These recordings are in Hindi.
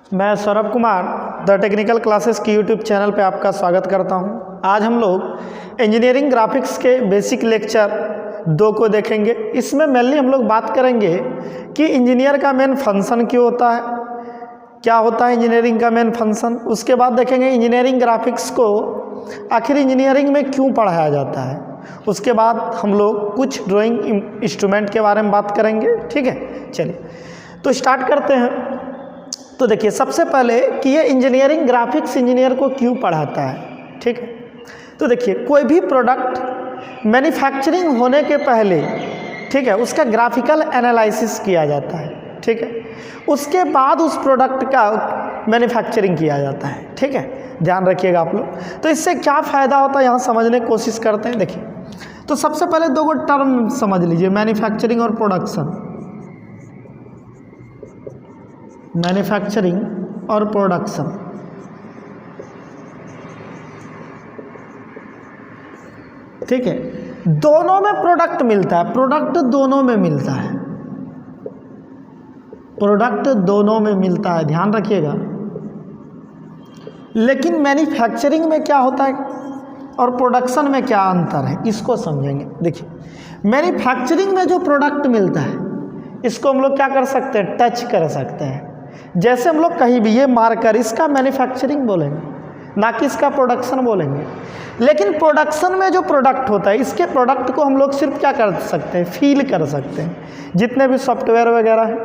मैं Saurabh Kumar the technical classes की यूट्यूब चैनल पे आपका स्वागत करता हूं। आज हम लोग इंजीनियरिंग ग्राफिक्स के बेसिक लेक्चर 2 को देखेंगे। इसमें मेनली हम लोग बात करेंगे कि इंजीनियर का मेन फंक्शन क्यों होता है, क्या होता है इंजीनियरिंग का मेन फंक्शन। उसके बाद देखेंगे इंजीनियरिंग ग्राफिक्स को आखिर इंजीनियरिंग में क्यों पढ़ाया जाता है। उसके बाद हम लोग कुछ ड्राइंग इंस्ट्रूमेंट के बारे में बात करेंगे। ठीक है, चलिए तो स्टार्ट करते हैं। तो देखिए सबसे पहले कि ये इंजीनियरिंग ग्राफिक्स इंजीनियर को क्यों पढ़ाता है। ठीक है, तो देखिए कोई भी प्रोडक्ट मैन्युफैक्चरिंग होने के पहले, ठीक है, उसका ग्राफिकल एनालिसिस किया जाता है। ठीक है, उसके बाद उस प्रोडक्ट का मैन्युफैक्चरिंग किया जाता है। ठीक है, ध्यान रखिएगा आप लोग। तो इससे क्या फ़ायदा होता है यहाँ समझने की कोशिश करते हैं। देखिए तो सबसे पहले 2 टर्म समझ लीजिए, मैन्युफैक्चरिंग और प्रोडक्शन। मैन्युफैक्चरिंग और प्रोडक्शन, ठीक है, दोनों में प्रोडक्ट मिलता है। प्रोडक्ट दोनों में मिलता है, प्रोडक्ट दोनों में मिलता है, ध्यान रखिएगा। लेकिन मैन्युफैक्चरिंग में क्या होता है और प्रोडक्शन में क्या अंतर है, इसको समझेंगे। देखिए मैन्युफैक्चरिंग में जो प्रोडक्ट मिलता है इसको हम लोग क्या कर सकते हैं, टच कर सकते हैं। जैसे हम लोग कहीं भी ये मार्कर, इसका मैन्युफैक्चरिंग बोलेंगे, ना कि इसका प्रोडक्शन बोलेंगे। लेकिन प्रोडक्शन में जो प्रोडक्ट होता है, इसके प्रोडक्ट को हम लोग सिर्फ क्या कर सकते हैं, फील कर सकते हैं। जितने भी सॉफ्टवेयर वगैरह है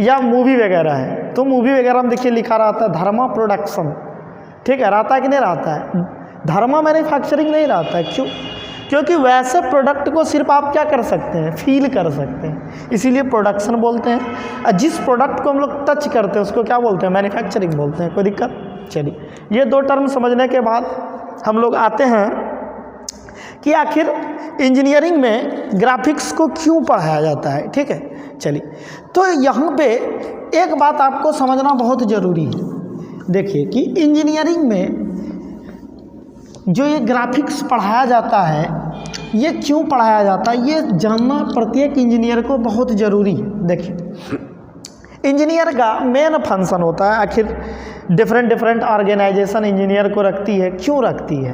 या मूवी वगैरह है, तो मूवी वगैरह में देखिए लिखा रहता है धर्मा प्रोडक्शन। ठीक है, रहता है कि नहीं रहता है, धर्मा मैन्युफैक्चरिंग नहीं रहता है। क्यों? क्योंकि वैसे प्रोडक्ट को सिर्फ आप क्या कर सकते हैं, फील कर सकते हैं, इसीलिए प्रोडक्शन बोलते हैं। जिस प्रोडक्ट को हम लोग टच करते हैं उसको क्या बोलते हैं, मैन्युफैक्चरिंग बोलते हैं। कोई दिक्कत? चलिए ये 2 टर्म समझने के बाद हम लोग आते हैं कि आखिर इंजीनियरिंग में ग्राफिक्स को क्यों पढ़ाया जाता है। ठीक है, चलिए तो यहाँ पे एक बात आपको समझना बहुत ज़रूरी है। देखिए कि इंजीनियरिंग में जो ये ग्राफिक्स पढ़ाया जाता है, ये क्यों पढ़ाया जाता है, ये जानना प्रत्येक इंजीनियर को बहुत ज़रूरी है। देखिए इंजीनियर का मेन फंक्शन होता है, आखिर डिफरेंट ऑर्गेनाइजेशन इंजीनियर को रखती है। क्यों रखती है?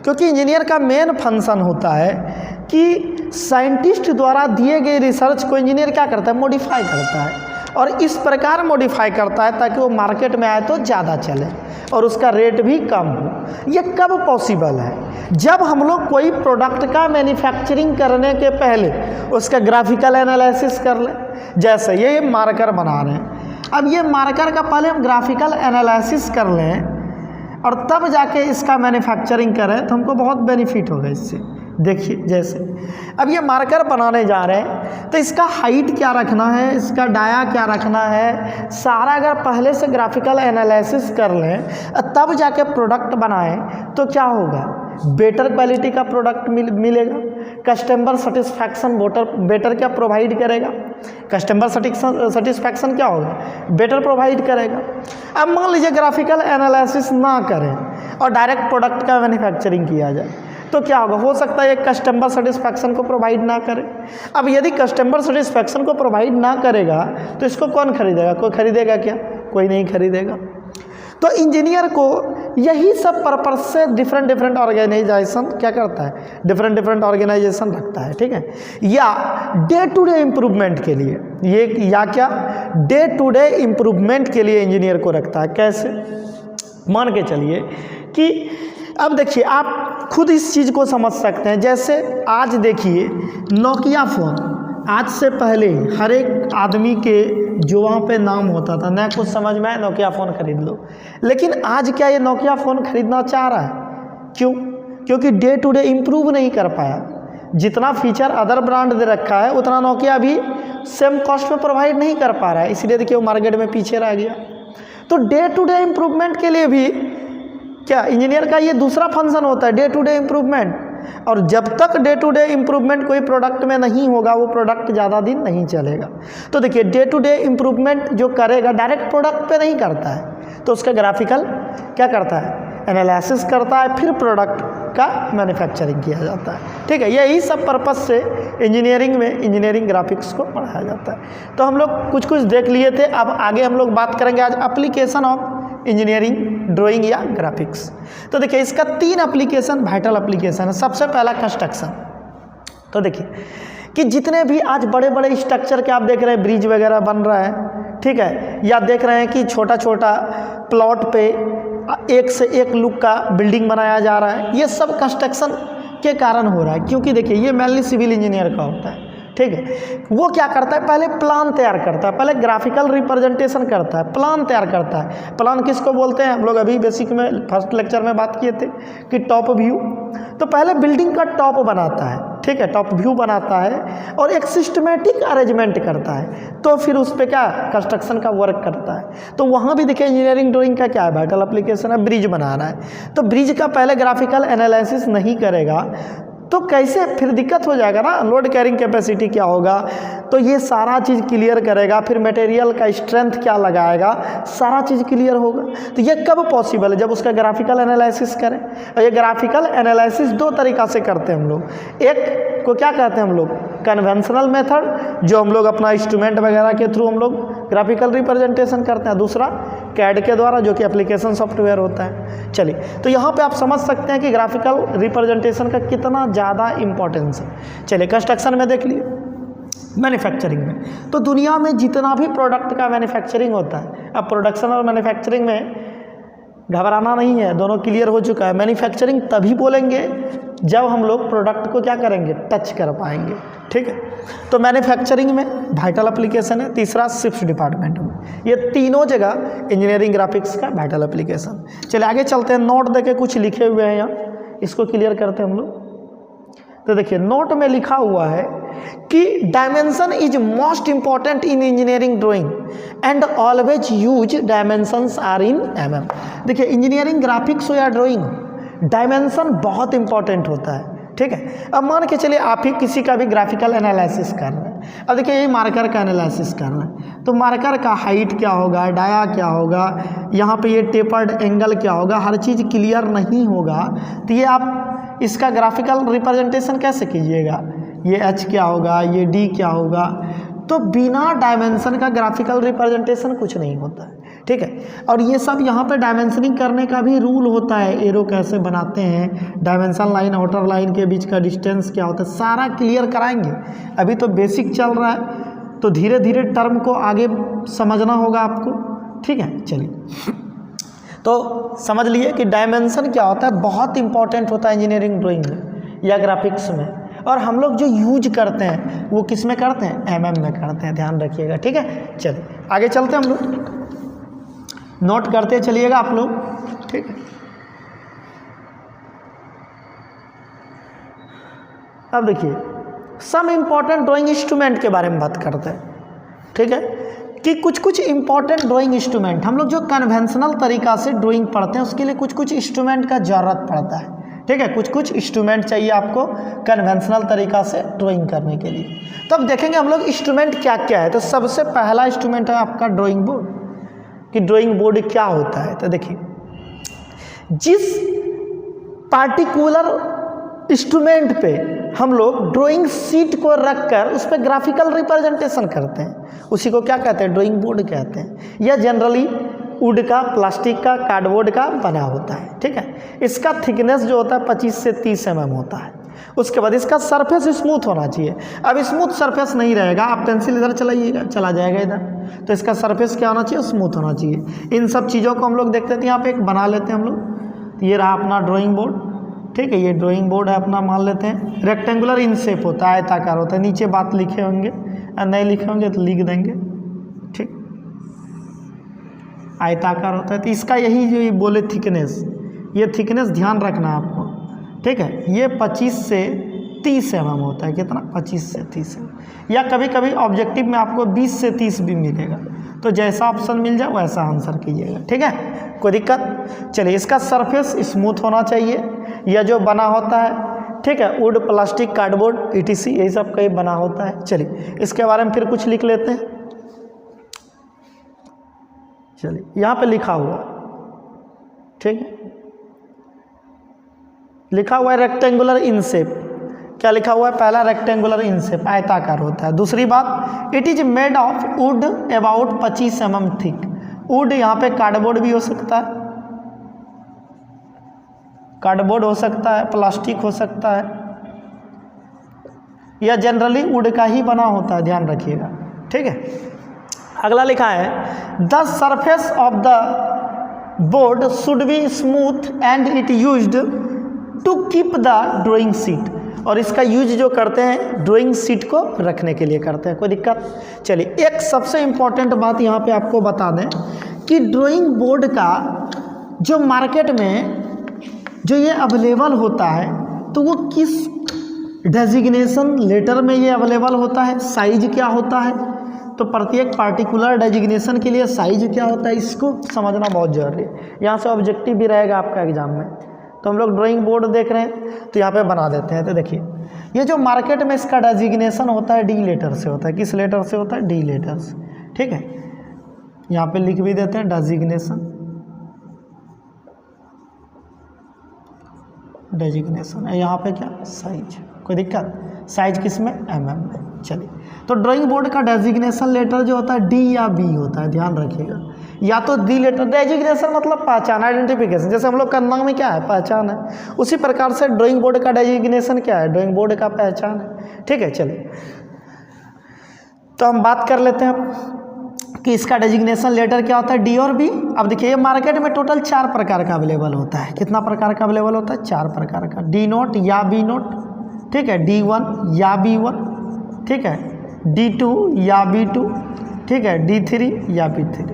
क्योंकि इंजीनियर का मेन फंक्शन होता है कि साइंटिस्ट द्वारा दिए गए रिसर्च को इंजीनियर क्या करता है, मॉडिफाई करता है। और इस प्रकार मॉडिफाई करता है ताकि वो मार्केट में आए तो ज़्यादा चले और उसका रेट भी कम हो। ये कब पॉसिबल है? जब हम लोग कोई प्रोडक्ट का मैन्युफैक्चरिंग करने के पहले उसका ग्राफिकल एनालिसिस कर लें। जैसे ये मार्कर बना रहे हैं, अब ये मार्कर का पहले हम ग्राफिकल एनालिसिस कर लें और तब जाके इसका मैन्युफैक्चरिंग करें तो हमको बहुत बेनिफिट होगा इससे। देखिए जैसे अब ये मार्कर बनाने जा रहे हैं तो इसका हाइट क्या रखना है, इसका डाया क्या रखना है, सारा अगर पहले से ग्राफिकल एनालिसिस कर लें तब जाके प्रोडक्ट बनाएं तो क्या होगा, बेटर क्वालिटी का प्रोडक्ट मिलेगा। कस्टमर सेटिस्फैक्शन बेटर क्या प्रोवाइड करेगा, कस्टमर सेटिस्फैक्शन क्या होगा, बेटर प्रोवाइड करेगा। अब मान लीजिए ग्राफिकल एनालिसिस ना करें और डायरेक्ट प्रोडक्ट का मैन्युफैक्चरिंग किया जाए तो क्या होगा, हो सकता है एक कस्टमर सेटिस्फैक्शन को प्रोवाइड ना करे। अब यदि कस्टमर सेटिस्फैक्शन को प्रोवाइड ना करेगा तो इसको कौन खरीदेगा, कोई खरीदेगा क्या, कोई नहीं खरीदेगा। तो इंजीनियर को यही सब पर्पस से डिफरेंट ऑर्गेनाइजेशन क्या करता है, डिफरेंट ऑर्गेनाइजेशन रखता है। ठीक है, या डे टू डे इम्प्रूवमेंट के लिए, ये या क्या डे टू डे इम्प्रूवमेंट के लिए इंजीनियर को रखता है। कैसे? मान के चलिए कि अब देखिए आप खुद इस चीज़ को समझ सकते हैं। जैसे आज देखिए नोकिया फ़ोन, आज से पहले हर एक आदमी के जो वहाँ पे नाम होता था, नया कुछ समझ में आए नोकिया फ़ोन खरीद लो। लेकिन आज क्या ये नोकिया फ़ोन खरीदना चाह रहा है? क्यों? क्योंकि डे टू डे इम्प्रूव नहीं कर पाया। जितना फीचर अदर ब्रांड दे रखा है उतना नोकिया भी सेम कॉस्ट में प्रोवाइड नहीं कर पा रहा है, इसलिए देखिए वो मार्केट में पीछे रह गया। तो डे टू डे इम्प्रूवमेंट के लिए भी क्या इंजीनियर का ये दूसरा फंक्शन होता है, डे टू डे इम्प्रूवमेंट। और जब तक डे टू डे इम्प्रूवमेंट कोई प्रोडक्ट में नहीं होगा वो प्रोडक्ट ज़्यादा दिन नहीं चलेगा। तो देखिए डे टू डे इम्प्रूवमेंट जो करेगा डायरेक्ट प्रोडक्ट पे नहीं करता है, तो उसका ग्राफिकल क्या करता है, एनालिसिस करता है, फिर प्रोडक्ट का मैन्युफैक्चरिंग किया जाता है। ठीक है, यही सब पर्पस से इंजीनियरिंग में इंजीनियरिंग ग्राफिक्स को पढ़ाया जाता है। तो हम लोग कुछ कुछ देख लिए थे, अब आगे हम लोग बात करेंगे आज एप्लीकेशन ऑफ इंजीनियरिंग ड्राइंग या ग्राफिक्स। तो देखिए इसका 3 एप्लीकेशन वाइटल एप्लीकेशन है। सबसे पहला कंस्ट्रक्शन। तो देखिए कि जितने भी आज बड़े बड़े स्ट्रक्चर के आप देख रहे हैं, ब्रिज वगैरह बन रहा है, ठीक है, या देख रहे हैं कि छोटा छोटा प्लॉट पे एक से एक लुक का बिल्डिंग बनाया जा रहा है, ये सब कंस्ट्रक्शन के कारण हो रहा है। क्योंकि देखिए ये मेनली सिविल इंजीनियर का होता है, ठीक है। वो क्या करता है, पहले प्लान तैयार करता है, पहले ग्राफिकल रिप्रेजेंटेशन करता है, प्लान तैयार करता है। प्लान किसको बोलते हैं, हम लोग अभी बेसिक में फर्स्ट लेक्चर में बात किए थे कि टॉप व्यू। तो पहले बिल्डिंग का टॉप बनाता है, ठीक है, टॉप व्यू बनाता है और एक सिस्टमेटिक अरेंजमेंट करता है, तो फिर उस पर क्या कंस्ट्रक्शन का वर्क करता है। तो वहाँ भी देखिए इंजीनियरिंग ड्राइंग का क्या है, वाइटल एप्लीकेशन है, ब्रिज बना रहा है। तो ब्रिज का पहले ग्राफिकल एनालिसिस नहीं करेगा तो कैसे, फिर दिक्कत हो जाएगा ना, लोड कैरिंग कैपेसिटी क्या होगा, तो ये सारा चीज़ क्लियर करेगा। फिर मटेरियल का स्ट्रेंथ क्या लगाएगा, सारा चीज़ क्लियर होगा। तो ये कब पॉसिबल है, जब उसका ग्राफिकल एनालिसिस करें। और ये ग्राफिकल एनालिसिस 2 तरीक़ा से करते हैं हम लोग। एक को क्या कहते हैं हम लोग, कन्वेंशनल मेथड, जो हम लोग अपना इंस्ट्रूमेंट वगैरह के थ्रू हम लोग ग्राफिकल रिप्रेजेंटेशन करते हैं। दूसरा कैड के द्वारा, जो कि एप्लीकेशन सॉफ्टवेयर होता है। चलिए, तो यहाँ पे आप समझ सकते हैं कि ग्राफिकल रिप्रेजेंटेशन का कितना ज़्यादा इंपॉर्टेंस है। चलिए कंस्ट्रक्शन में देख लिए, मैन्युफैक्चरिंग में तो दुनिया में जितना भी प्रोडक्ट का मैन्युफैक्चरिंग होता है, अब प्रोडक्शन और मैन्युफैक्चरिंग में घबराना नहीं है, दोनों क्लियर हो चुका है। मैन्युफैक्चरिंग तभी बोलेंगे जब हम लोग प्रोडक्ट को क्या करेंगे, टच कर पाएंगे, ठीक है। तो मैन्युफैक्चरिंग में वाइटल एप्लीकेशन है, तीसरा शिप्स डिपार्टमेंट में, ये तीनों जगह इंजीनियरिंग ग्राफिक्स का वाइटल एप्लीकेशन। चलिए आगे चलते हैं, नोट देके कुछ लिखे हुए हैं यहाँ, इसको क्लियर करते हैं हम लोग। तो देखिए नोट में लिखा हुआ है कि dimension is most important in engineering drawing and always use dimensions are in mm। देखिए इंजीनियरिंग ग्राफिक्स हो या ड्राइंग, डायमेंशन बहुत इंपॉर्टेंट होता है, ठीक है। अब मान के चलिए आप ही किसी का भी ग्राफिकल एनालिसिस कर रहे हैं। अब देखिए ये मार्कर का एनालिसिस कर रहे हैं, तो मार्कर का हाइट क्या होगा, डाया क्या होगा, यहाँ पे ये टेपर्ड एंगल क्या होगा, हर चीज़ क्लियर नहीं होगा, तो ये आप इसका ग्राफिकल रिप्रेजेंटेशन कैसे कीजिएगा, ये एच क्या होगा, ये डी क्या होगा। तो बिना डायमेंशन का ग्राफिकल रिप्रेजेंटेशन कुछ नहीं होता है, ठीक है। और ये सब यहाँ पे डायमेंशनिंग करने का भी रूल होता है, एरो कैसे बनाते हैं, डायमेंशन लाइन आउटर लाइन के बीच का डिस्टेंस क्या होता है, सारा क्लियर कराएंगे। अभी तो बेसिक चल रहा है, तो धीरे धीरे टर्म को आगे समझना होगा आपको, ठीक है। चलिए तो समझ लिए कि डायमेंशन क्या होता है, बहुत इंपॉर्टेंट होता है इंजीनियरिंग ड्राइंग में या ग्राफिक्स में। और हम लोग जो यूज करते हैं वो किस में करते हैं, mm में करते हैं, ध्यान रखिएगा, ठीक है। चलिए आगे चलते हैं हम लोग, नोट करते चलिएगा आप लोग, ठीक है। अब देखिए सम इंपॉर्टेंट ड्राइंग इंस्ट्रूमेंट के बारे में बात करते हैं, ठीक है, कि कुछ कुछ इंपॉर्टेंट ड्राइंग इंस्ट्रूमेंट, हम लोग जो कन्वेंशनल तरीका से ड्राइंग पढ़ते हैं उसके लिए कुछ कुछ इंस्ट्रूमेंट का ज़रूरत पड़ता है, ठीक है। कुछ कुछ इंस्ट्रूमेंट चाहिए आपको कन्वेंशनल तरीका से ड्राइंग करने के लिए। तो अब देखेंगे हम लोग इंस्ट्रूमेंट क्या क्या है। तो सबसे पहला इंस्ट्रूमेंट है आपका ड्राइंग बोर्ड, कि ड्राइंग बोर्ड क्या होता है। तो देखिए जिस पार्टिकुलर इंस्ट्रूमेंट पे हम लोग ड्राइंग शीट को रखकर उस पर ग्राफिकल रिप्रेजेंटेशन करते हैं, उसी को क्या कहते हैं, ड्राइंग बोर्ड कहते हैं। यह जनरली वुड का, प्लास्टिक का, कार्डबोर्ड का बना होता है, ठीक है। इसका थिकनेस जो होता है 25 से 30 mm होता है। उसके बाद इसका सरफेस स्मूथ होना चाहिए। अब स्मूथ सरफेस नहीं रहेगा, आप पेंसिल इधर चलाइएगा, चला जाएगा इधर, तो इसका सरफेस क्या होना चाहिए, स्मूथ होना चाहिए। इन सब चीज़ों को हम लोग देखते थे, यहाँ पे एक बना लेते हैं हम लोग। ये रहा अपना ड्राइंग बोर्ड, ठीक है, ये ड्राइंग बोर्ड है अपना, मान लेते हैं रेक्टेंगुलर इन शेप होता है, आयताकार होता है। नीचे बात लिखे होंगे और नहीं लिखे होंगे तो लिख देंगे, ठीक, आयताकार होता है। तो इसका यही जो ये बोले थिकनेस, ये थिकनेस ध्यान रखना आपको, ठीक है। ये 25 से 30 mm होता है, कितना, 25 से 30 mm, या कभी कभी ऑब्जेक्टिव में आपको 20 से 30 भी मिलेगा। तो जैसा ऑप्शन मिल जाए वैसा आंसर कीजिएगा, ठीक है, कोई दिक्कत। चलिए इसका सरफेस स्मूथ होना चाहिए, यह जो बना होता है, ठीक है, वुड, प्लास्टिक, कार्डबोर्ड, etc यही सब कहीं बना होता है। चलिए इसके बारे में फिर कुछ लिख लेते हैं। चलिए यहाँ पे लिखा हुआ, ठीक है, लिखा हुआ है रेक्टेंगुलर इन शेप। क्या लिखा हुआ है, पहला रेक्टेंगुलर इन शेप, आयताकार होता है। दूसरी बात, it is made of would about 25 mm thick. Would यहाँ पे कार्डबोर्ड भी हो सकता है, कार्डबोर्ड हो सकता है, प्लास्टिक हो सकता है, या जनरली वुड का ही बना होता है, ध्यान रखिएगा, ठीक है। अगला लिखा है the surface of the board should be smooth and it used to keep the drawing sheet. और इसका यूज जो करते हैं ड्राइंग सीट को रखने के लिए करते हैं। कोई दिक्कत? चलिए, एक सबसे इम्पॉर्टेंट बात यहाँ पे आपको बता दें कि ड्राइंग बोर्ड का जो मार्केट में जो ये अवेलेबल होता है तो वो किस डेजिग्नेशन लेटर में ये अवेलेबल होता है, साइज क्या होता है, तो प्रत्येक पार्टिकुलर डेजिग्नेशन के लिए साइज क्या होता है, इसको समझना बहुत जरूरी है। यहाँ से ऑब्जेक्टिव भी रहेगा आपका एग्जाम में। तो हम लोग ड्राइंग बोर्ड देख रहे हैं तो यहाँ पे बना देते हैं। तो देखिए, ये जो मार्केट में इसका डेजिग्नेशन होता है डी लेटर से होता है। किस लेटर से होता है? डी लेटर से, ठीक है। यहाँ पे लिख भी देते हैं डेजिग्नेशन, डेजिग्नेशन है। यहाँ पे क्या? साइज। कोई दिक्कत? साइज किस में? mm में। चलिए, तो ड्राइंग बोर्ड का डेजिग्नेशन लेटर जो होता है डी या बी होता है, ध्यान रखिएगा। या तो डी लेटर, डेजिग्नेशन मतलब पहचान, आइडेंटिफिकेशन, जैसे हम लोग का नाम में क्या है? पहचान है। उसी प्रकार से ड्राइंग बोर्ड का डेजिग्नेशन क्या है? ड्राइंग बोर्ड का पहचान है, ठीक है। चलिए, तो हम बात कर लेते हैं कि इसका डेजिग्नेशन लेटर क्या होता है, डी और बी। अब देखिए, ये मार्केट में टोटल 4 प्रकार का अवेलेबल होता है। कितना प्रकार का अवेलेबल होता है? 4 प्रकार का। डी नोट या बी नोट, ठीक है, D1 या B1, ठीक है, D2 या B2, ठीक है, D3 या B3,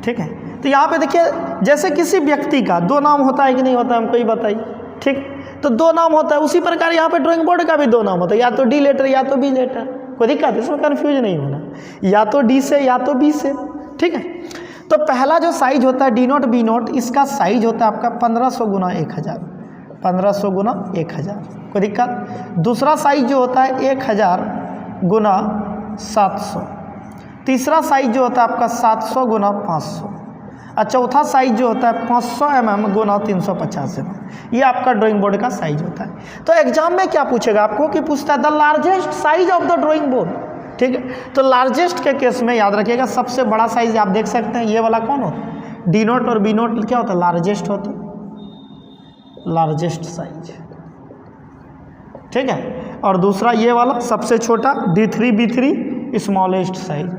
ठीक है। तो यहाँ पे देखिए, जैसे किसी व्यक्ति का 2 नाम होता है कि नहीं होता है, हमको ही बताइए, ठीक। तो 2 नाम होता है, उसी प्रकार यहाँ पे ड्राइंग बोर्ड का भी 2 नाम होता है, या तो डी लेटर या तो बी लेटर। कोई दिक्कत? इसमें कन्फ्यूज नहीं होना, या तो डी से या तो बी से, ठीक है। तो पहला जो साइज होता है डी नोट बी नोट, इसका साइज होता है आपका 1500 गुना 1000, 1500 गुना 1000। कोई दिक्कत? दूसरा साइज जो होता है 1000 गुना 700। तीसरा साइज जो होता है आपका 700 गुना 500। और चौथा साइज जो होता है 500 mm गुना 350 mm। ये आपका ड्राइंग बोर्ड का साइज होता है। तो एग्जाम में क्या पूछेगा आपको कि पूछता है the largest size of the drawing board, ठीक है। तो लार्जेस्ट के केस में याद रखिएगा, सबसे बड़ा साइज आप देख सकते हैं, ये वाला कौन होता है? डी नोट और बी नोट क्या होता है? लार्जेस्ट होता है, लार्जेस्ट साइज, ठीक है। और दूसरा ये वाला सबसे छोटा D3 B3 स्मॉलेस्ट साइज।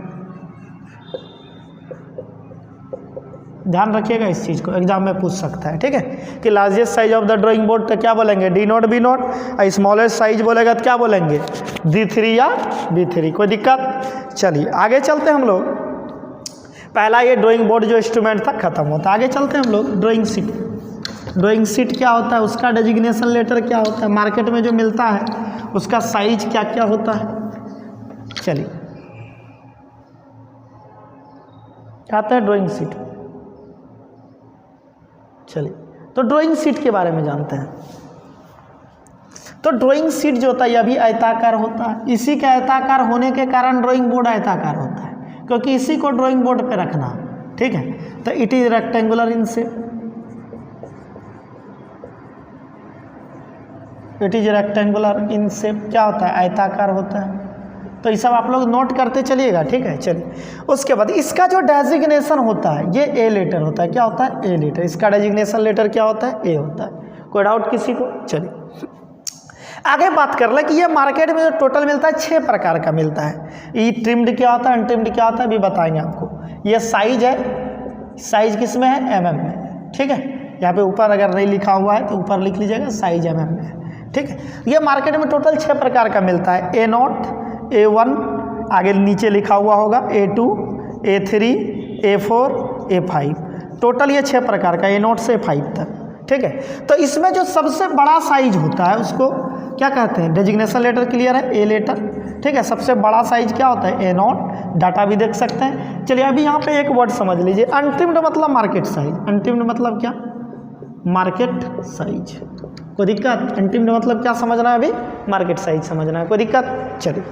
ध्यान रखिएगा इस चीज़ को, एग्जाम में पूछ सकता है, ठीक है, कि largest size of the drawing board तो क्या बोलेंगे? D naught B naught. और स्मॉलेस्ट साइज बोलेगा तो क्या बोलेंगे? D3 या B3। कोई दिक्कत? चलिए आगे चलते हैं हम लोग। पहला ये ड्राइंग बोर्ड जो इंस्ट्रूमेंट था खत्म होता है। आगे चलते हैं हम लोग ड्राइंग शीट। ड्राइंग शीट क्या होता है, उसका डेजिग्नेशन लेटर क्या होता है, मार्केट में जो मिलता है उसका साइज क्या क्या होता है। चलिए, क्या आता है ड्राइंग शीट। चलिए, तो ड्राइंग शीट के बारे में जानते हैं। तो ड्राइंग शीट जो होता है यह भी आयताकार होता है। इसी के आयताकार होने के कारण ड्राइंग बोर्ड आयताकार होता है, क्योंकि इसी को ड्राइंग बोर्ड पे रखना, ठीक है। तो it is rectangular in shape, it is rectangular in shape. क्या होता है? आयताकार होता है। तो ये सब आप लोग नोट करते चलिएगा, ठीक है। चलिए, उसके बाद इसका जो डेजिग्नेशन होता है ये ए लेटर होता है। क्या होता है? A letter. इसका डेजिग्नेशन लेटर क्या होता है? ए होता है। कोई डाउट किसी को? चलिए आगे बात कर ले कि ये मार्केट में जो टोटल मिलता है 6 प्रकार का मिलता है। ये ट्रिम्ड क्या होता है, अनट्रिम्ड क्या होता है, अभी बताएंगे आपको। ये साइज है, साइज किस में है? mm में, ठीक है। यहाँ पे ऊपर अगर नहीं लिखा हुआ है तो ऊपर लिख लीजिएगा, साइज mm में है, ठीक है। ये मार्केट में टोटल 6 प्रकार का मिलता है। A0, A1, आगे नीचे लिखा हुआ होगा A2, A3, A4, A5। Total ये 6 प्रकार का, A0 से A5 तक, ठीक है। तो इसमें जो सबसे बड़ा साइज होता है उसको क्या कहते हैं? डेजिग्नेशन लेटर क्लियर है, ए लेटर, ठीक है। सबसे बड़ा साइज क्या होता है? A0। डाटा भी देख सकते हैं। चलिए अभी यहाँ पे एक वर्ड समझ लीजिए, अनट्रिम्ड मतलब मार्केट साइज। अनट्रिम्ड मतलब क्या? Market size. कोई दिक्कत? अनट्रिम्ड मतलब क्या समझना है अभी? मार्केट साइज समझना है। कोई दिक्कत? चलिए,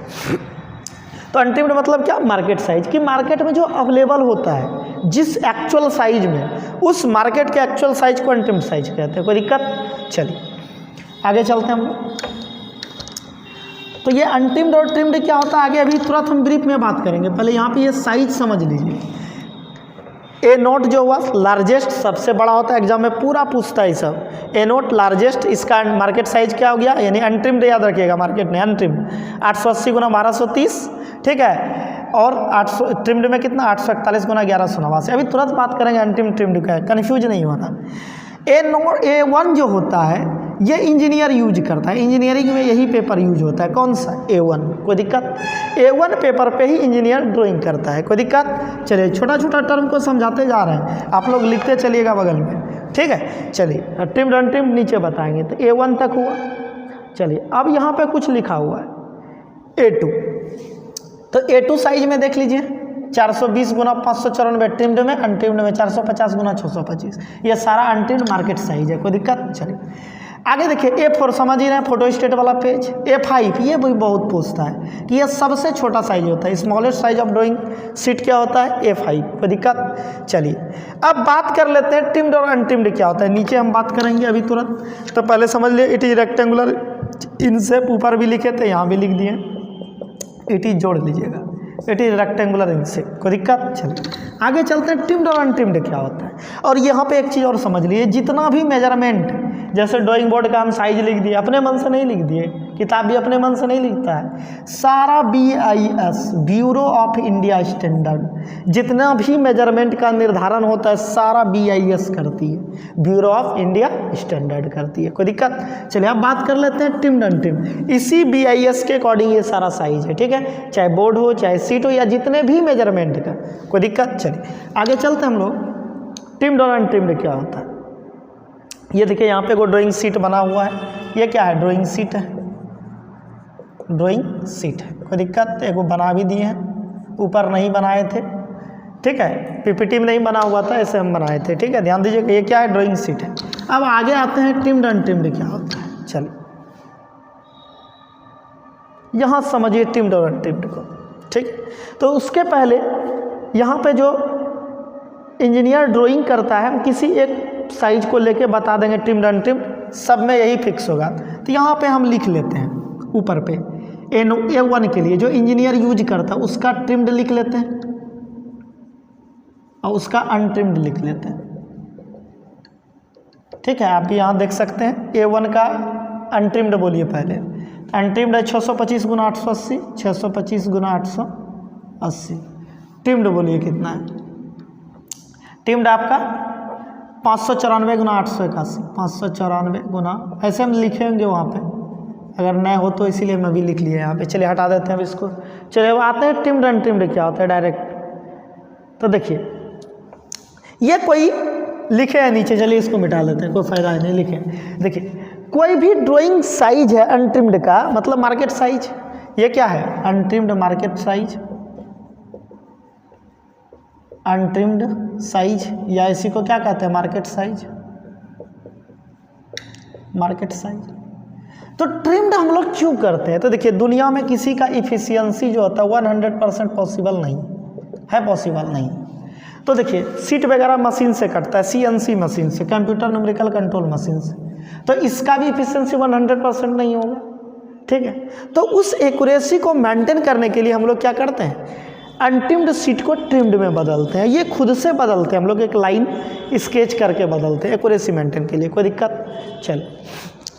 तो अनट्रिम्ड मतलब क्या? Market size. कि मार्केट में जो अवेलेबल होता है जिस एक्चुअल साइज में, उस मार्केट के एक्चुअल साइज को अनट्रिम्ड साइज कहते हैं। कोई दिक्कत? चलिए आगे चलते हैं हम लोग। तो ये अनट्रिम्ड और ट्रिम्ड क्या होता है आगे अभी तुरंत हम ब्रीफ में बात करेंगे। पहले यहाँ पे ये साइज समझ लीजिए। ए नोट जो हुआ लार्जेस्ट सबसे बड़ा होता है, एग्जाम में पूरा पूछता है सब। ए नोट लार्जेस्ट, इसका मार्केट साइज क्या हो गया, यानी अनट्रिम्ड याद रखिएगा, मार्केट में अनट्रिम्ड 880 गुना 1230, ठीक है। और 800 ट्रिम्ड में कितना 841 गुना 1189। अभी तुरंत बात करेंगे अनट्रिम्ड ट्रिम्ड का, कन्फ्यूज नहीं होना। A1 जो होता है ये इंजीनियर यूज करता है, इंजीनियरिंग में यही पेपर यूज होता है। कौन सा A1, कोई दिक्कत? A1 पेपर पे ही इंजीनियर ड्राइंग करता है, कोई दिक्कत? चलिए छोटा छोटा टर्म को समझाते जा रहे हैं, आप लोग लिखते चलिएगा बगल में, ठीक है। चलिए ट्रिम्ड अनट्रिम्ड नीचे बताएंगे। तो A1 तक हुआ। चलिए अब यहाँ पे कुछ लिखा हुआ है A2। तो A2 साइज में देख लीजिए 420 गुना 594 ट्रिम्ड में, अनट्रिम्ड में 450 गुना 625। ये सारा अनट्रिम्ड मार्केट साइज है, कोई दिक्कत? चलिए आगे देखिए A4 समझ ही रहे हैं, फोटो स्टेट वाला पेज। A5 ये भी बहुत पूछता है कि ये सबसे छोटा साइज होता है, smallest size of drawing sheet क्या होता है A5, कोई दिक्कत? चलिए अब बात कर लेते हैं ट्रिम्ड और अनट्रिम्ड क्या होता है, नीचे हम बात करेंगे अभी तुरंत। तो पहले समझ लिए it is rectangular in shape, ऊपर भी लिखे थे यहाँ भी लिख दिए, इट इज जोड़ लीजिएगा, it is rectangular in shape, कोई दिक्कत? चलिए आगे चलते हैं ट्रिम्ड और अनट्रिम्ड क्या होता है। और यहाँ पे एक चीज़ और समझ लीजिए, जितना भी मेजरमेंट, जैसे ड्राइंग बोर्ड का हम साइज लिख दिए, अपने मन से नहीं लिख दिए, किताब भी अपने मन से नहीं लिखता है, सारा BIS bureau of India standard जितना भी मेजरमेंट का निर्धारण होता है सारा BIS करती है, ब्यूरो ऑफ इंडिया स्टैंडर्ड करती है, कोई दिक्कत? चलिए अब बात कर लेते हैं ट्रिम्ड अनट्रिम्ड। इसी BIS के अकॉर्डिंग ये सारा साइज है, ठीक है, चाहे बोर्ड हो चाहे सीट हो या जितने भी मेजरमेंट का, कोई दिक्कत? चलिए आगे चलते हैं हम लोग। ट्रिम्ड और अनट्रिम्ड क्या होता है, ये देखिए यहाँ पे कोई ड्राइंग शीट बना हुआ है, ये क्या है, ड्राइंग शीट है, ड्राइंग शीट है, कोई दिक्कत? एक वो बना भी दिए हैं, ऊपर नहीं बनाए थे, ठीक है, PPT में नहीं बना हुआ था, ऐसे हम बनाए थे, ठीक है, ध्यान दीजिएगा, ये क्या है, ड्राइंग शीट है। अब आगे आते हैं ट्रिम्ड अनट्रिम्ड क्या होता है। चलिए यहाँ समझिए ट्रिम्ड और अनट्रिम्ड को, ठीक। तो उसके पहले यहाँ पे जो इंजीनियर ड्राइंग करता है, हम किसी एक साइज को लेके बता देंगे ट्रिम्ड अनट्रिम्ड, सब में यही फिक्स होगा। तो यहाँ पे हम लिख लेते हैं ऊपर पे A1 के लिए जो इंजीनियर यूज करता है उसका ट्रिम्ड लिख लेते हैं और उसका अनट्रिम्ड लिख लेते हैं, ठीक है। आप यहाँ देख सकते हैं A1 का अनट्रिम्ड बोलिए पहले। अनट्रिम्ड है 625 गुना 880, 625 गुना 880। ट्रिम्ड बोलिए कितना है, ट्रिम्ड आपका 594 गुना 881, 594 गुना, ऐसे हम लिखेंगे वहाँ पे, अगर नए हो तो इसीलिए मैं भी लिख लिया यहाँ पे। चलिए हटा देते हैं अब इसको। चलिए अब आते हैं ट्रिम्ड अनट्रिम्ड क्या होता है डायरेक्ट। तो देखिए ये कोई लिखे है नीचे, चलिए इसको मिटा लेते हैं, कोई फायदा नहीं लिखे। देखिए कोई भी ड्राइंग साइज है अनट्रिम्ड का, मतलब मार्केट साइज, ये क्या है, untrimmed market size, untrimmed size, या इसी को क्या कहते हैं, मार्केट साइज, मार्केट साइज। तो ट्रिम्ड हम लोग क्यों करते हैं, तो देखिए दुनिया में किसी का इफिशियंसी जो होता है 100% पॉसिबल नहीं है, पॉसिबल नहीं। तो देखिए सीट वगैरह मशीन से कटता है, CNC मशीन से, कंप्यूटर न्यूमेरिकल कंट्रोल मशीन से, तो इसका भी इफिशियंसी 100% नहीं होगा, ठीक है। तो उस एक्यूरेसी को मेंटेन करने के लिए हम लोग क्या करते हैं, अनट्रिम्ड सीट को ट्रिम्ड में बदलते हैं, ये खुद से बदलते हैं हम लोग, एक लाइन स्केच करके बदलते हैं एक्यूरेसी मेंटेन के लिए, कोई दिक्कत? चलो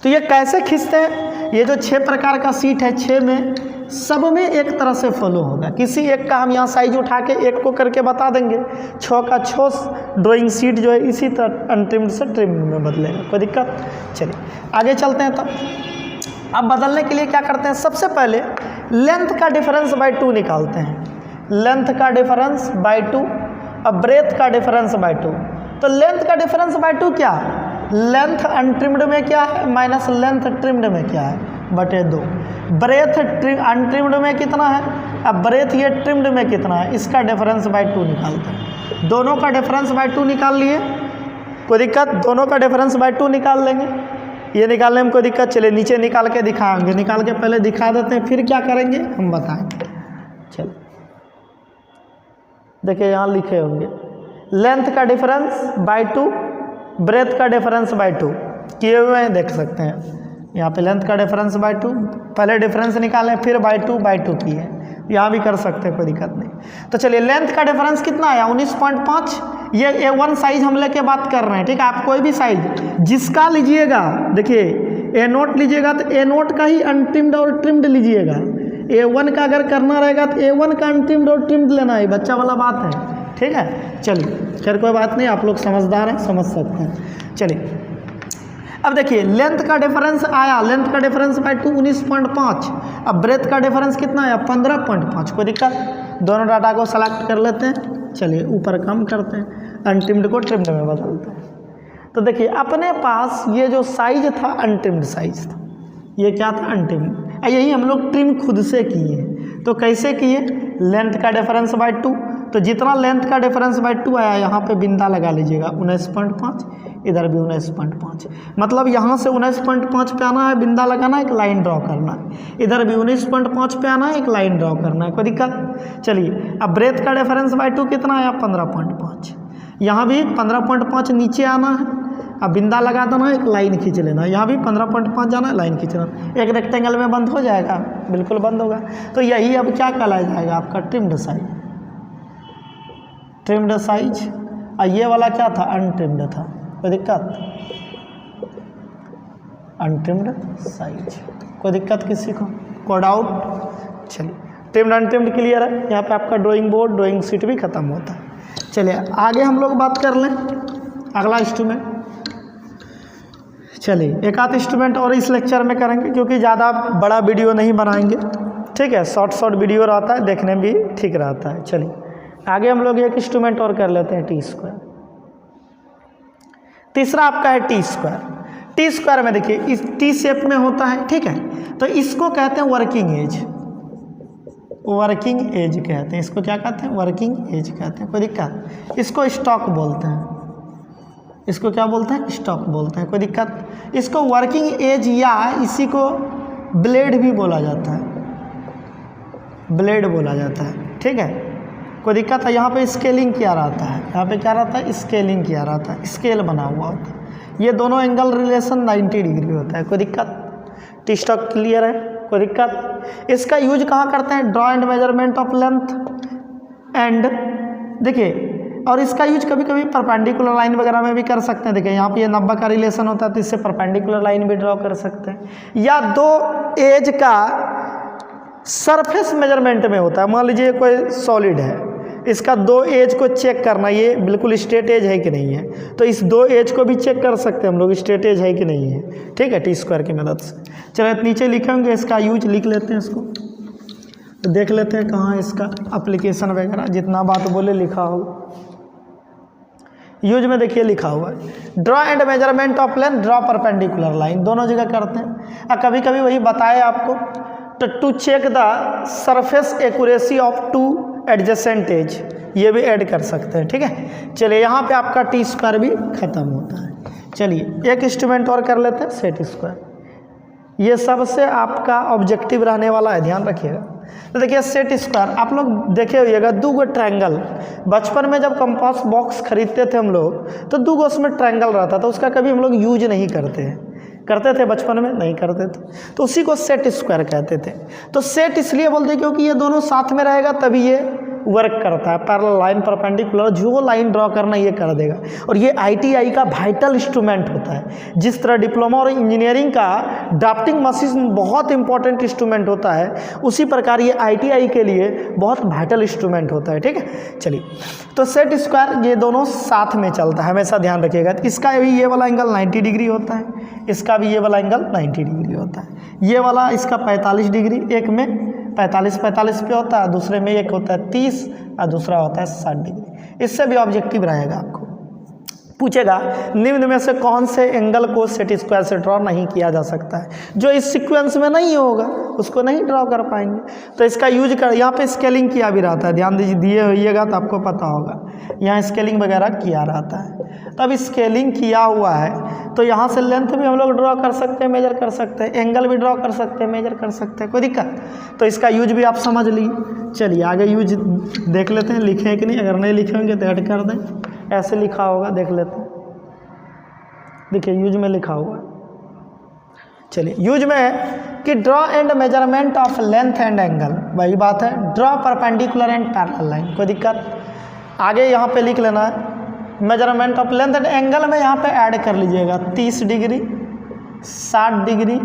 तो ये कैसे खींचते हैं, ये जो 6 प्रकार का सीट है, 6 में सब में एक तरह से फॉलो होगा, किसी एक का हम यहाँ साइज उठा के एक को करके बता देंगे, 6 का 6 ड्राइंग सीट जो है इसी तरह अनट्रिम्ड से ट्रिम्ड में बदलेगा, कोई दिक्कत? चलिए आगे चलते हैं। तब अब बदलने के लिए क्या करते हैं, सबसे पहले लेंथ का डिफरेंस बाय 2 निकालते हैं, लेंथ का डिफरेंस बाय 2 और ब्रेथ का डिफरेंस बाय 2। तो लेंथ का डिफरेंस बाय 2 क्या है, लेंथ अनट्रिम्ड में क्या है माइनस लेंथ ट्रिम्ड में क्या है, बटे 2। ब्रेथ अनट्रिम्ड में कितना है, अब ब्रेथ ये ट्रिम्ड में कितना है, इसका डिफरेंस बाय 2 निकालते हैं। दोनों का डिफरेंस बाय 2 निकाल लिए, कोई दिक्कत? दोनों का डिफरेंस बाय 2 निकाल लेंगे, ये निकालने में कोई दिक्कत? चलिए नीचे निकाल के दिखाएंगे, निकाल के पहले दिखा देते हैं, फिर क्या करेंगे हम बताएंगे। चलिए देखिए यहाँ लिखे होंगे लेंथ का डिफरेंस बाय 2, ब्रेथ का डिफरेंस बाय 2 किए हुए हैं, देख सकते हैं यहाँ पे लेंथ का डिफरेंस बाई 2, पहले डिफरेंस निकालें फिर बाई 2 किए, यहाँ भी कर सकते हैं, कोई दिक्कत नहीं। तो चलिए लेंथ का डिफरेंस कितना आया 19.5। ये A1 साइज हम लेके बात कर रहे हैं, ठीक है। आप कोई भी साइज जिसका लीजिएगा, देखिए A0 लीजिएगा तो A0 का ही अनट्रिम्ड और ट्रिम्ड लीजिएगा। A1 का अगर करना रहेगा तो A1 का अनट्रिम्ड और ट्रिम्ड लेना है, बच्चा वाला बात है, ठीक है। चलिए खैर कोई बात नहीं, आप लोग समझदार हैं, समझ सकते हैं। चलिए अब देखिए लेंथ का डिफरेंस आया, लेंथ का डिफरेंस बाई 2 19.5। अब ब्रेथ का डिफरेंस कितना आया 15.5। कोई दिक्कत, दोनों डाटा को सेलेक्ट कर लेते हैं। चलिए ऊपर कम करते हैं, अनट्रिम्ड को ट्रिम्ड में बदलते हैं। तो देखिए अपने पास ये जो साइज था अनट्रिम्ड साइज था, ये क्या था अनट्रिम्ड, यही हम लोग ट्रिम खुद से किए। तो कैसे किए, लेंथ का डिफरेंस बाई 2, तो जितना लेंथ का डिफरेंस बाई 2 आया यहाँ पे बिंदा लगा लीजिएगा 19.5, इधर भी 19.5। मतलब यहाँ से 19.5 पे आना है, बिंदा लगाना है, एक लाइन ड्रॉ करना है। इधर भी 19.5 पे आना है, एक लाइन ड्रॉ करना है, कोई दिक्कत। चलिए अब ब्रेथ का डिफरेंस बाई 2 कितना आया 15.5। यहाँ भी 15.5 नीचे आना है, अब बिंदा लगा देना है, एक लाइन खींच लेना है। यहाँ भी 15.5 जाना है, लाइन खींचना, एक रेक्टेंगल में बंद हो जाएगा, बिल्कुल बंद होगा। तो यही अब क्या कहलाया जाएगा आपका ट्रिम्ड साइज, ट्रिम्ड साइज। और ये वाला क्या था अनट्रिम्ड था, कोई दिक्कत, अनट्रिम्ड साइज, कोई दिक्कत किसी को, कोड आउट। चलिए ट्रिम्ड अनट्रिम्ड क्लियर है। यहाँ पे आपका ड्राइंग बोर्ड ड्राइंग शीट भी खत्म होता है। चलिए आगे हम लोग बात कर लें अगला इंस्ट्रूमेंट। चलिए एक आध इंस्ट्रूमेंट और इस लेक्चर में करेंगे, क्योंकि ज़्यादा बड़ा वीडियो नहीं बनाएंगे, ठीक है। शॉर्ट वीडियो रहता है, देखने में भी ठीक रहता है। चलिए आगे हम लोग एक इंस्ट्रूमेंट और कर लेते हैं, टी स्क्वायर। तीसरा आपका है टी स्क्वायर। टी स्क्वायर में देखिए इस टी शेप में होता है, ठीक है। तो इसको कहते हैं वर्किंग एज, वर्किंग एज कहते हैं, इसको क्या कहते हैं वर्किंग एज कहते हैं, कोई दिक्कत। इसको स्टॉक बोलते हैं, इसको क्या बोलते हैं स्टॉक बोलते हैं, कोई दिक्कत। इसको वर्किंग एज या इसी को ब्लेड भी बोला जाता है, ब्लेड बोला जाता है, ठीक है। कोई दिक्कत है। यहाँ पे स्केलिंग किया रहता है, यहाँ पे क्या रहता है स्केलिंग किया रहता है, स्केल बना हुआ होता है। ये दोनों एंगल रिलेशन 90 डिग्री होता है, कोई दिक्कत। टी स्टॉक क्लियर है, कोई दिक्कत। इसका यूज कहाँ करते हैं, draw and measurement of length and, देखिए और इसका यूज कभी कभी परपेंडिकुलर लाइन वगैरह में भी कर सकते हैं। देखिए यहाँ पे ये 90 का रिलेशन होता है, तो इससे परपेंडिकुलर लाइन भी ड्रॉ कर सकते हैं। या दो एज का सरफेस मेजरमेंट में होता है, मान लीजिए कोई सॉलिड है, इसका दो एज को चेक करना, ये बिल्कुल स्ट्रेट एज है कि नहीं है, तो इस दो एज को भी चेक कर सकते हैं हम लोग, स्ट्रेट एज है कि नहीं है, ठीक है, टी स्क्वायर की मदद से। चलो नीचे लिखे होंगे, इसका यूज लिख लेते हैं, इसको तो देख लेते हैं कहाँ इसका एप्लीकेशन वगैरह, जितना बात बोले लिखा होगा। यूज में देखिए लिखा हुआ है draw and measurement of length, draw perpendicular line, दोनों जगह करते हैं। और कभी कभी वही बताए आपको, तो to check the surface accuracy of two adjacent edge, ये भी ऐड कर सकते हैं, ठीक है। चलिए यहाँ पे आपका टी स्क्वायर भी खत्म होता है। चलिए एक इंस्ट्रूमेंट और कर लेते हैं, सेट स्क्वायर। ये सबसे आपका ऑब्जेक्टिव रहने वाला है, ध्यान रखिएगा। तो देखिए सेट स्क्वायर आप लोग देखे होइएगा, दो गो ट्रायंगल, बचपन में जब कंपास बॉक्स खरीदते थे हम लोग, तो दो गो उसमें ट्रायंगल रहता था, उसका कभी हम लोग यूज नहीं करते हैं, करते थे बचपन में नहीं करते थे, तो उसी को सेट स्क्वायर कहते थे। तो सेट इसलिए बोलते क्योंकि ये दोनों साथ में रहेगा तभी ये वर्क करता है, पैरेलल लाइन परपेंडिकुलर, जो लाइन ड्रॉ करना ये कर देगा। और ये आईटीआई का वाइटल इंस्ट्रूमेंट होता है। जिस तरह डिप्लोमा और इंजीनियरिंग का ड्राफ्टिंग मशीन बहुत इंपॉर्टेंट इंस्ट्रूमेंट होता है, उसी प्रकार ये आईटीआई के लिए बहुत वाइटल इंस्ट्रूमेंट होता है, ठीक है। चलिए तो सेट स्क्वायर ये दोनों साथ में चलता है, हमेशा ध्यान रखिएगा। इसका भी ये वाला एंगल 90 डिग्री होता है, इसका भी ये वाला एंगल 90 डिग्री होता है। ये वाला इसका 45 डिग्री, एक में 45 पे होता है, दूसरे में एक होता है 30 और दूसरा होता है 60 डिग्री। इससे भी ऑब्जेक्टिव रहेगा, आपको पूछेगा निम्न में से कौन से एंगल को सेट स्क्वायर से ड्रॉ नहीं किया जा सकता है, जो इस सीक्वेंस में नहीं होगा उसको नहीं ड्रॉ कर पाएंगे। तो इसका यूज कर, यहाँ पे स्केलिंग किया भी रहता है, ध्यान दीजिए, दिए होइएगा तो आपको पता होगा, यहाँ स्केलिंग वगैरह किया रहता है। तब स्केलिंग किया हुआ है तो यहाँ से लेंथ भी हम लोग ड्रॉ कर सकते हैं, मेजर कर सकते हैं, एंगल भी ड्रॉ कर सकते हैं, मेजर कर सकते हैं, कोई दिक्कत। तो इसका यूज भी आप समझ लीजिए। चलिए आगे यूज देख लेते हैं, लिखे हैं कि नहीं, अगर नहीं लिखे होंगे तो ऐड कर दें, ऐसे लिखा होगा देख लेते हैं। देखिए यूज में लिखा हुआ है, चलिए यूज में है कि draw and measurement of length and angle, वही बात है, draw perpendicular and parallel line, कोई दिक्कत। आगे यहाँ पे लिख लेना है measurement of length and angle में यहाँ पे ऐड कर लीजिएगा 30 डिग्री, 60 डिग्री,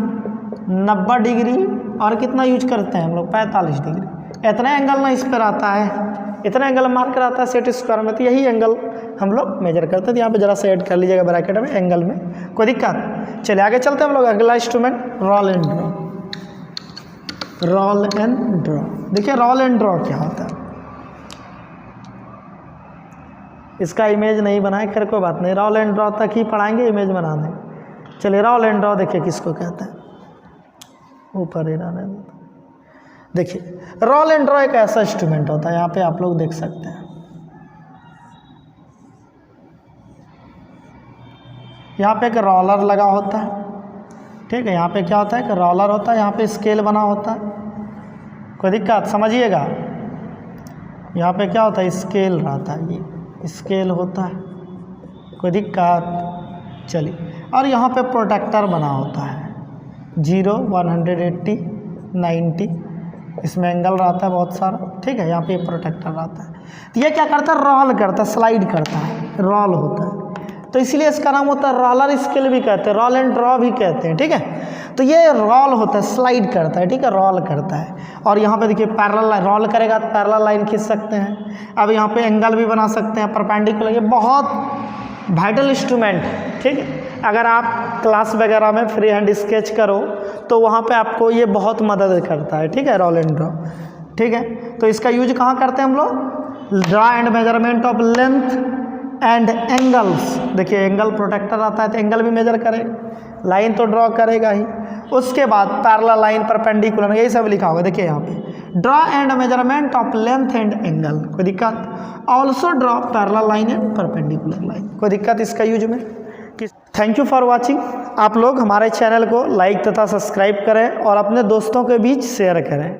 90 डिग्री और कितना यूज करते हैं हम लोग 45 डिग्री। इतना एंगल ना इस पर आता है, इतना एंगल मार्क कराता है सेट स्क्वायर में, तो यही एंगल हम लोग मेजर करते हैं। तो यहाँ पे जरा से ऐड कर लीजिएगा ब्रैकेट में एंगल में, कोई दिक्कत। चलिए आगे चलते हैं हम लोग अगला instrument roll and draw. Roll and draw, देखिए रोल एंड ड्रॉ क्या होता है। इसका इमेज नहीं बनाए, खैर कोई बात नहीं, रोल एंड ड्रॉ तक ही पढ़ाएंगे, इमेज बना दें। चलिए रोल एंड ड्रॉ देखिए किसको कहते हैं, ऊपर ही रहने देते। देखिए रोल एंड ड्रॉ एक ऐसा इंस्ट्रूमेंट होता है, यहाँ पे आप लोग देख सकते हैं, यहाँ पे एक रोलर लगा होता है, ठीक है। यहाँ पे क्या होता है कि रोलर होता है, यहाँ पे स्केल बना होता है, कोई दिक्कत, समझिएगा। यहाँ पे क्या होता है स्केल रहता है, ये स्केल होता है, कोई दिक्कत। चलिए और यहाँ पे प्रोटेक्टर बना होता है 0, 180, 90, इसमें एंगल रहता है बहुत सारा, ठीक है। यहाँ पे प्रोटेक्टर रहता है, तो ये क्या करता है रोल करता है, स्लाइड करता है, रोल होता है, तो इसलिए इसका नाम होता है रोलर स्केल भी कहते हैं, रोल एंड ड्रॉ भी कहते हैं, ठीक है। तो ये रोल होता है, स्लाइड करता है, ठीक है, रोल करता है। और यहाँ पे देखिए पैरेलल लाइन, रोल करेगा तो पैरेलल लाइन खींच सकते हैं। अब यहाँ पे एंगल भी बना सकते हैं परपेंडिकुलर, ये बहुत वाइटल इंस्ट्रूमेंट, ठीक है। अगर आप क्लास वगैरह में फ्री हैंड स्केच करो तो वहाँ पे आपको ये बहुत मदद करता है, ठीक है, रोल एंड ड्रॉ, ठीक है। तो इसका यूज कहाँ करते हैं हम लोग, draw and measurement of length and angles. देखिए एंगल प्रोटेक्टर आता है तो एंगल भी मेजर करेगा, लाइन तो ड्रॉ करेगा ही। उसके बाद पैरेलल लाइन, परपेंडिकुलर, यही सब लिखा होगा। देखिए यहाँ पे draw and measurement of length and angle, कोई दिक्कत। Also draw parallel line and perpendicular line, कोई दिक्कत इसका यूज में। Thank you for watching. आप लोग हमारे चैनल को लाइक तथा सब्सक्राइब करें और अपने दोस्तों के बीच शेयर करें।